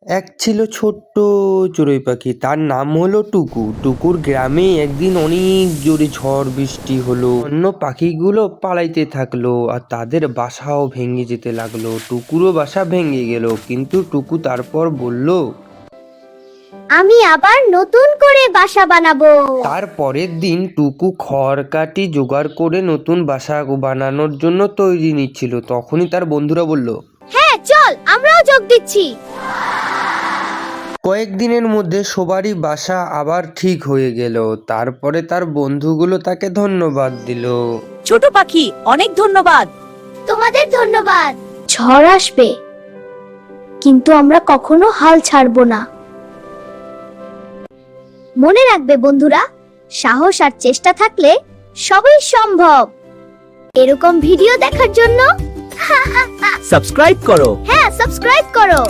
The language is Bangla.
এক ছিল ছোট্ট চড়ুই পাখি, তার নাম হলো টুকু। টুকুর গ্রামে একদিন অনেক জোরে ঝড় বৃষ্টি হলো, অন্য পাখিগুলো পালাইতে থাকলো আর তাদের বাসাও ভেঙে যেতে লাগলো। টুকুরও বাসা ভেঙে গেল, কিন্তু টুকু তারপর বলল, আমি আবার নতুন করে বাসা বানাবো। তার পরের দিন টুকু খড় কাটি জোগাড় করে নতুন বাসা বানানোর জন্য তৈরি নিচ্ছিল। তখনই তার বন্ধুরা বলল, হ্যাঁ চল, আমরাও যোগ দিচ্ছি। কয়েকদিনের মধ্যে সবারই বাসা আবার ঠিক হয়ে গেল। তারপরে তার বন্ধুগুলো তাকে ধন্যবাদ দিল। ছোট পাখি, অনেক ধন্যবাদ। তোমাদের ধন্যবাদ। ঝড় আসবে, কিন্তু আমরা কখনো হাল ছাড়বো না। মনে রাখবে বন্ধুরা, সাহস আর চেষ্টা থাকলে সবই সম্ভব। এরকম ভিডিও দেখার জন্য সাবস্ক্রাইব করো। হ্যাঁ, সাবস্ক্রাইব করো।